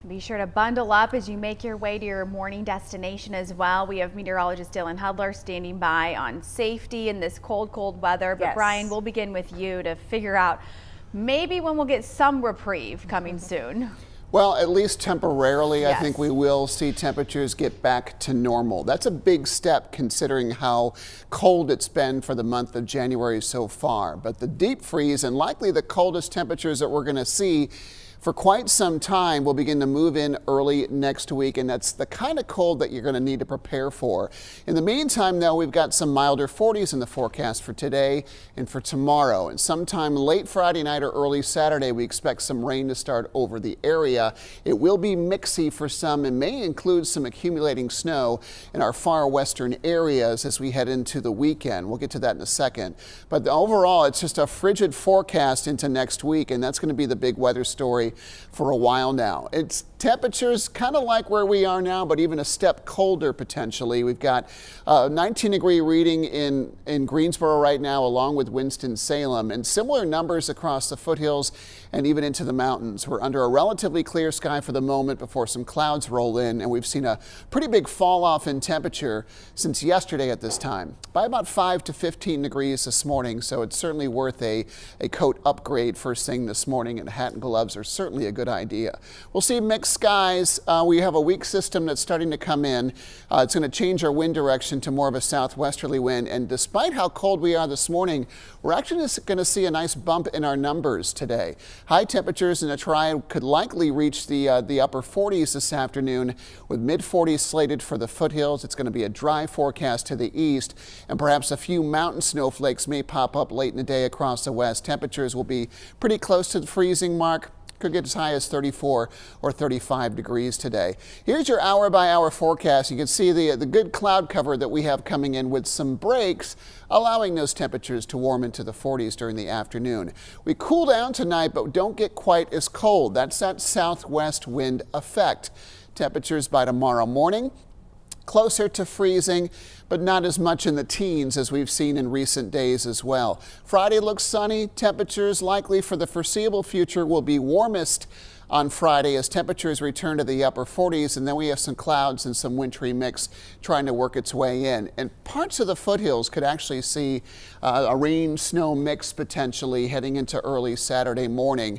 Be sure to bundle up as you make your way to your morning destination as well. We have meteorologist Dylan Hudler standing by on safety in this cold weather. But Brian, we'll begin with you to figure out maybe when we'll get some reprieve coming soon. Well, at least temporarily, I think we will see temperatures get back to normal. That's a big step considering how cold it's been for the month of January so far. But the deep freeze and likely the coldest temperatures that we're going to see for quite some time will begin to move in early next week, and that's the kind of cold that you're going to need to prepare for. In the meantime, though, we've got some milder 40s in the forecast for today and for tomorrow. And sometime late Friday night or early Saturday, we expect some rain to start over the area. It will be mixy for some and may include some accumulating snow in our far western areas as we head into the weekend. We'll get to that in a second. But overall, it's just a frigid forecast into next week, and that's going to be the big weather story for a while now. It's temperatures kind of like where we are now, but even a step colder potentially. We've got a 19-degree reading in Greensboro right now, along with Winston-Salem, and similar numbers across the foothills and even into the mountains. We're under a relatively clear sky for the moment before some clouds roll in, and we've seen a pretty big fall off in temperature since yesterday at this time, by about 5 to 15 degrees this morning. So it's certainly worth a coat upgrade first thing this morning, and hat and gloves are certainly a good idea. We'll see mixed skies. We have a weak system that's starting to come in. It's going to change our wind direction to more of a southwesterly wind, and despite how cold we are this morning, we're actually going to see a nice bump in our numbers today. High temperatures in the Triad could likely reach the upper 40s this afternoon, with mid-40s slated for the foothills. It's going to be a dry forecast to the east, and perhaps a few mountain snowflakes may pop up late in the day across the west. Temperatures will be pretty close to the freezing mark. Could get as high as 34 or 35 degrees today. Here's your hour-by-hour forecast. You can see the good cloud cover that we have coming in with some breaks, allowing those temperatures to warm into the 40s during the afternoon. We cool down tonight, but don't get quite as cold. That's that southwest wind effect. Temperatures by tomorrow morning closer to freezing, but not as much in the teens as we've seen in recent days as well. Friday looks sunny. Temperatures likely for the foreseeable future will be warmest on Friday as temperatures return to the upper 40s, and then we have some clouds and some wintry mix trying to work its way in. And parts of the foothills could actually see a rain-snow mix potentially heading into early Saturday morning.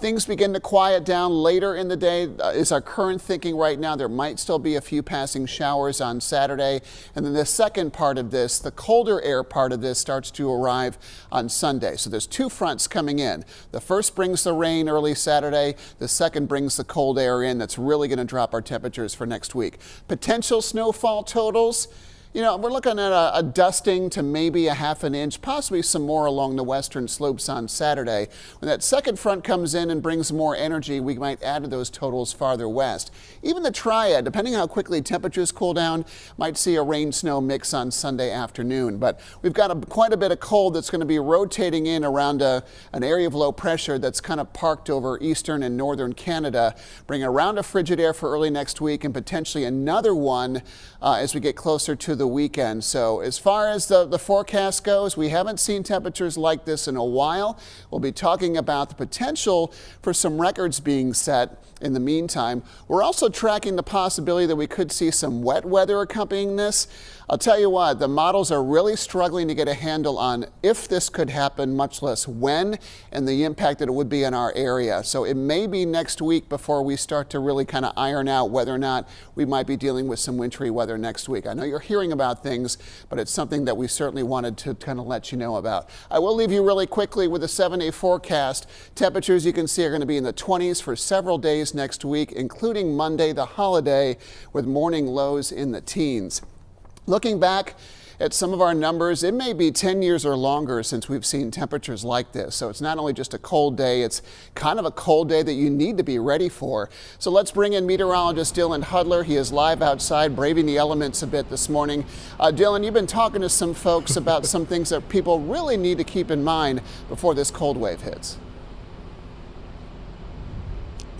Things begin to quiet down later in the day is our current thinking right now. There might still be a few passing showers on Saturday, and then the second part of this, the colder air part of this, starts to arrive on Sunday. So there's two fronts coming in. The first brings the rain early Saturday. The second brings the cold air in. That's really going to drop our temperatures for next week. Potential snowfall totals. You know, we're looking at a dusting to maybe a half an inch, possibly some more along the western slopes on Saturday. When that second front comes in and brings more energy, we might add to those totals farther west. Even the Triad, depending how quickly temperatures cool down, might see a rain-snow mix on Sunday afternoon. But we've got quite a bit of cold that's going to be rotating in around an area of low pressure that's kind of parked over eastern and northern Canada, bringing around a frigid air for early next week, and potentially another one as we get closer to the weekend. So as far as the forecast goes, we haven't seen temperatures like this in a while. We'll be talking about the potential for some records being set in the meantime. We're also tracking the possibility that we could see some wet weather accompanying this. I'll tell you what, the models are really struggling to get a handle on if this could happen, much less when, and the impact that it would be in our area. So it may be next week before we start to really kind of iron out whether or not we might be dealing with some wintry weather next week. I know you're hearing about things, but it's something that we certainly wanted to kind of let you know about. I will leave you really quickly with a 7-day forecast. Temperatures you can see are going to be in the 20s for several days next week, including Monday, the holiday, with morning lows in the teens. Looking back at some of our numbers, it may be 10 years or longer since we've seen temperatures like this. So it's not only just a cold day, it's kind of a cold day that you need to be ready for. So let's bring in meteorologist Dylan Hudler. He is live outside, braving the elements a bit this morning. Dylan, you've been talking to some folks about some things that people really need to keep in mind before this cold wave hits.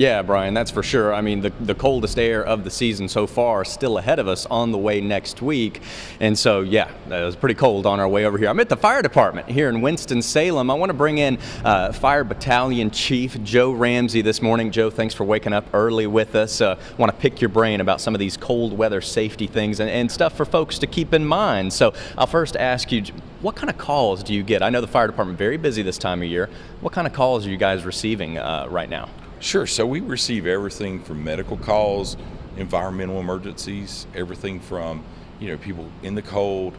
Yeah, Brian, that's for sure. I mean, the coldest air of the season so far is still ahead of us on the way next week. And so, yeah, it was pretty cold on our way over here. I'm at the fire department here in Winston-Salem. I want to bring in Fire Battalion Chief Joe Ramsey this morning. Joe, thanks for waking up early with us. I want to pick your brain about some of these cold weather safety things and stuff for folks to keep in mind. So I'll first ask you, what kind of calls do you get? I know the fire department very busy this time of year. What kind of calls are you guys receiving right now? Sure. So we receive everything from medical calls, environmental emergencies, everything from, people in the cold,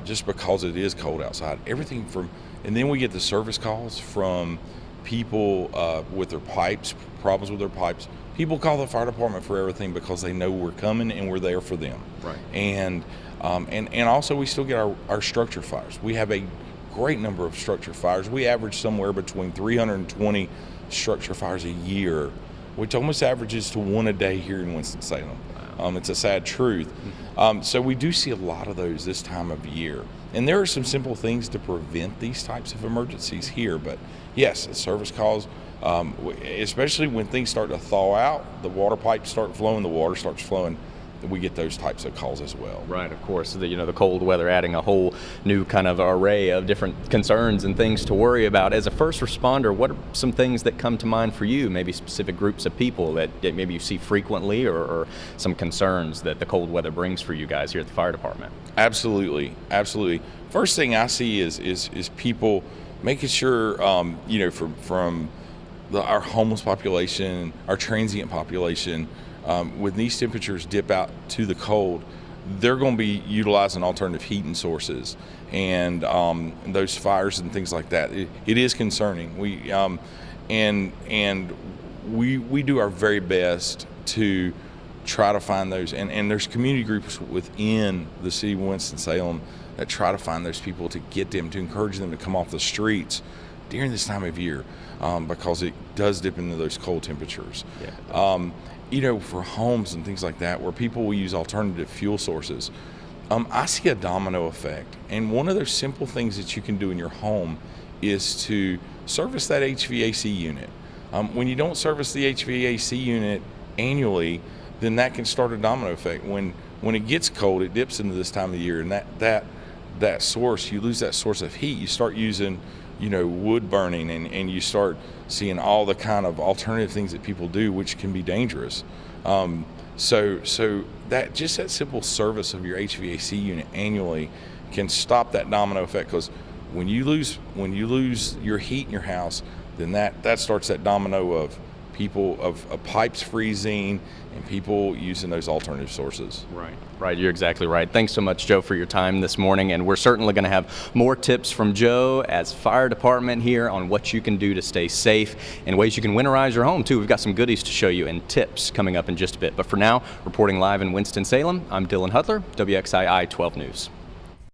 just because it is cold outside, everything from, and then we get the service calls from people with their pipes, problems with their pipes. People call the fire department for everything because they know we're coming and we're there for them. Right. And also we still get our structure fires. We have a great number of structure fires. We average somewhere between 320 structure fires a year, which almost averages to one a day here in Winston-Salem. It's a sad truth. So we do see a lot of those this time of year. And there are some simple things to prevent these types of emergencies here. But yes, the service calls, especially when things start to thaw out, the water pipes start flowing, the water starts flowing, we get those types of calls as well. Right, of course. The cold weather adding a whole new kind of array of different concerns and things to worry about. As a first responder, what are some things that come to mind for you? Maybe specific groups of people that maybe you see frequently, or some concerns that the cold weather brings for you guys here at the fire department? Absolutely. First thing I see is people making sure, from our homeless population, our transient population. When these temperatures dip out to the cold, they're going to be utilizing alternative heating sources, and those fires and things like that. It is concerning. We do our very best to try to find those, and there's community groups within the city of Winston-Salem that try to find those people to get them, to encourage them to come off the streets during this time of year, because it does dip into those cold temperatures. Yeah. For homes and things like that, where people will use alternative fuel sources, I see a domino effect. And one of those simple things that you can do in your home is to service that HVAC unit. When you don't service the HVAC unit annually, then that can start a domino effect. When it gets cold, it dips into this time of the year, and that source, you lose that source of heat. You start using wood burning, and you start seeing all the kind of alternative things that people do, which can be dangerous. So that simple service of your HVAC unit annually can stop that domino effect, because when you lose your heat in your house, then that starts that domino of people of pipes freezing and people using those alternative sources. Right. You're exactly right. Thanks so much, Joe, for your time this morning. And we're certainly going to have more tips from Joe as fire department here on what you can do to stay safe and ways you can winterize your home, too. We've got some goodies to show you and tips coming up in just a bit. But for now, reporting live in Winston-Salem, I'm Dylan Hudler, WXII 12 News.